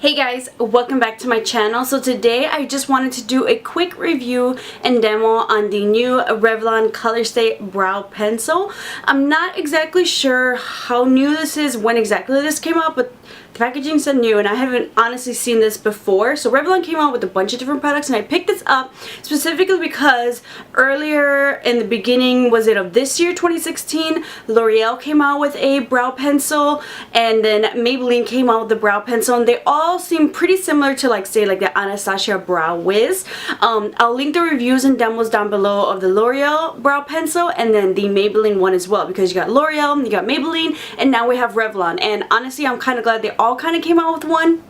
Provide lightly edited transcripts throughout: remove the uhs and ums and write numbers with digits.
Hey guys, welcome back to my channel. So today I just wanted to do a quick review and demo on the new Revlon Color Stay Brow Pencil. I'm not exactly sure how new this is, when exactly this came out, but the packaging said new and I haven't honestly seen this before. So Revlon came out with a bunch of different products and I picked this up specifically because earlier in the beginning, was it of this year, 2016, L'Oreal came out with a brow pencil and then Maybelline came out with the brow pencil, and they all seem pretty similar to the Anastasia Brow Wiz. I'll link the reviews and demos down below of the L'Oreal brow pencil and then the Maybelline one as well, because you got L'Oreal, you got Maybelline, and now we have Revlon. And honestly, I'm kind of glad they all kind of came out with one,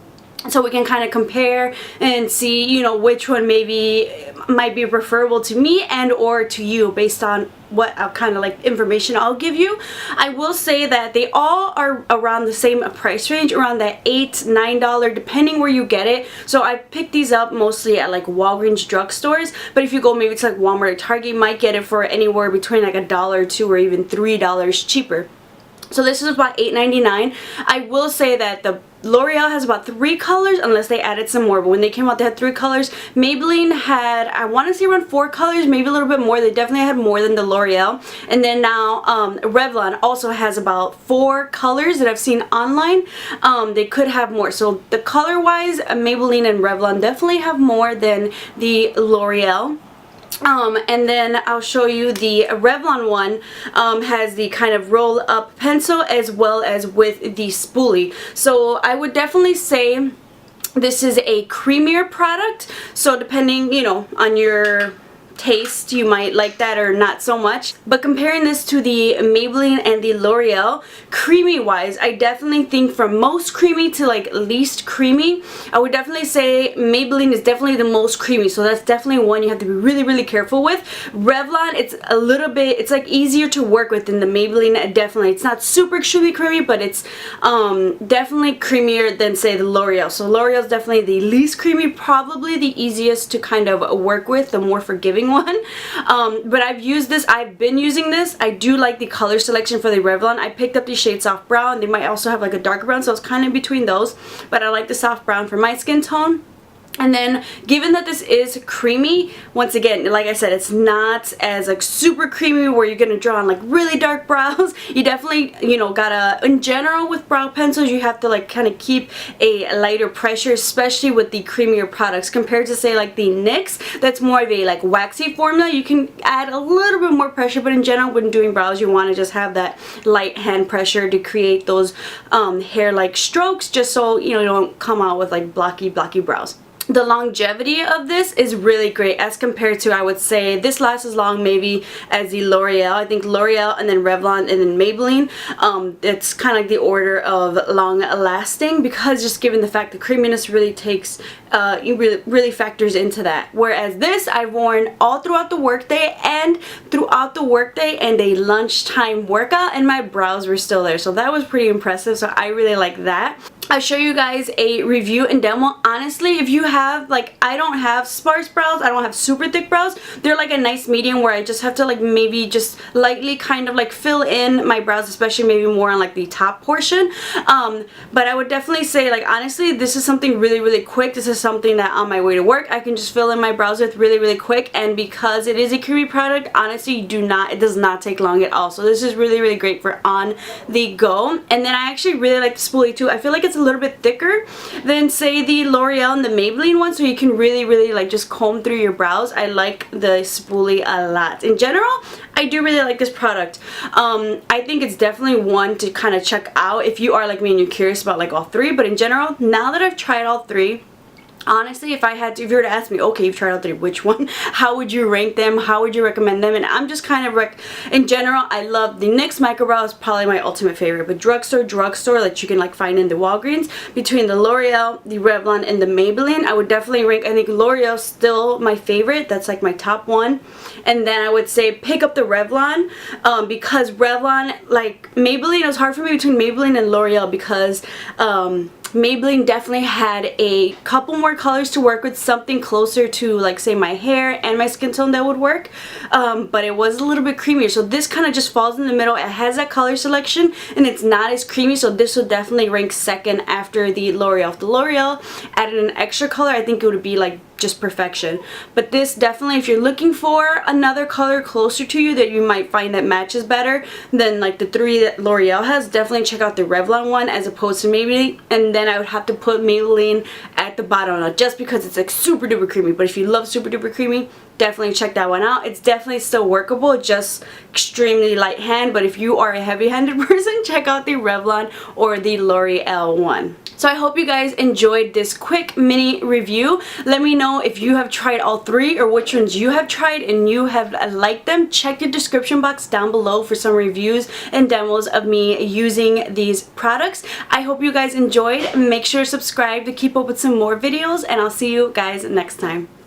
so we can kind of compare and see, you know, which one maybe might be preferable to me and or to you based on what kind of like information I'll give you. I will say that they all are around the same price range, around that $8–9 depending where you get it. So I picked these up mostly at like Walgreens drugstores, but if you go maybe to like Walmart or Target, you might get it for anywhere between like $1 or $2 or even $3 cheaper. So this is about $8.99. I will say that the L'Oreal has about 3 colors, unless they added some more, but when they came out they had 3 colors. Maybelline had, I want to say, around 4 colors, maybe a little bit more. They definitely had more than the L'Oreal. And then now Revlon also has about 4 colors that I've seen online. They could have more. So the color wise, Maybelline and Revlon definitely have more than the L'Oreal. And then I'll show you the Revlon one has the kind of roll up pencil as well as with the spoolie. So I would definitely say this is a creamier product. So depending, you know, on your taste, you might like that or not so much. But comparing this to the Maybelline and the L'Oreal, creamy wise, I definitely think from most creamy to like least creamy, I would definitely say Maybelline is definitely the most creamy. So that's definitely one you have to be really careful with. Revlon, it's a little bit, it's like easier to work with than the Maybelline. Definitely, it's not super extremely creamy, but it's definitely creamier than say the L'Oreal. So L'Oreal is definitely the least creamy, probably the easiest to kind of work with, the more forgiving one. But I've used this, I've been using this. I do like the color selection for the Revlon. I picked up the shade soft brown. They might also have like a darker brown, so it's kind of between those, but I like the soft brown for my skin tone. And then given that this is creamy, once again, like I said, it's not as like super creamy where you're gonna draw on like really dark brows. You definitely, you know, gotta, in general with brow pencils, you have to like kind of keep a lighter pressure, especially with the creamier products compared to say like the NYX. That's more of a like waxy formula. You can add a little bit more pressure, but in general when doing brows you want to just have that light hand pressure to create those hair like strokes, just so you know you don't come out with like blocky brows. The longevity of this is really great as compared to, I would say, this lasts as long maybe as the L'Oreal. I think L'Oreal and then Revlon and then Maybelline, it's kind of like the order of long lasting, because just given the fact the creaminess really takes, really factors into that. Whereas this I've worn all throughout the workday and a lunchtime workout, and my brows were still there. So that was pretty impressive. So I really like that. I'll show you guys a review and demo. Honestly, if you have, like, I don't have sparse brows, I don't have super thick brows. They're like a nice medium where I just have to like maybe just lightly kind of like fill in my brows, especially maybe more on like the top portion. But I would definitely say, like, honestly, this is something really quick. This is something that on my way to work I can just fill in my brows with really quick, and because it is a creamy product, honestly, it does not take long at all. So this is really great for on the go. And then I actually really like the spoolie too. I feel like it's a little bit thicker than say the L'Oreal and the Maybelline one, so you can really like just comb through your brows. I like the spoolie a lot. In general, I do really like this product. I think it's definitely one to kind of check out if you are like me and you're curious about like all 3. But in general, now that I've tried all 3, honestly, if you were to ask me, okay, you've tried all 3, which one? How would you rank them? How would you recommend them? And I'm just kind of in general, I love the NYX Micro Brow, is probably my ultimate favorite. But drugstore that you can like find in the Walgreens, between the L'Oreal, the Revlon, and the Maybelline, I would definitely rank, I think L'Oreal's still my favorite. That's like my top one. And then I would say pick up the Revlon, because Revlon, like Maybelline, it was hard for me between Maybelline and L'Oreal because Maybelline definitely had a couple more colors to work with, something closer to like say my hair and my skin tone that would work, but it was a little bit creamier. So this kind of just falls in the middle. It has that color selection and it's not as creamy, so this would definitely rank second after the L'Oreal. If the L'Oreal added an extra color, I think it would be like just perfection. But this definitely, if you're looking for another color closer to you that you might find that matches better than like the three that L'Oreal has, definitely check out the Revlon one as opposed to Maybelline. And then I would have to put Maybelline at the bottom now, just because it's like super duper creamy. But if you love super duper creamy, definitely check that one out. It's definitely still workable, just extremely light hand. But if you are a heavy-handed person, check out the Revlon or the L'Oreal one. So I hope you guys enjoyed this quick mini review. Let me know if you have tried all three or which ones you have tried and you have liked them. Check the description box down below for some reviews and demos of me using these products. I hope you guys enjoyed. Make sure to subscribe to keep up with some more videos, and I'll see you guys next time.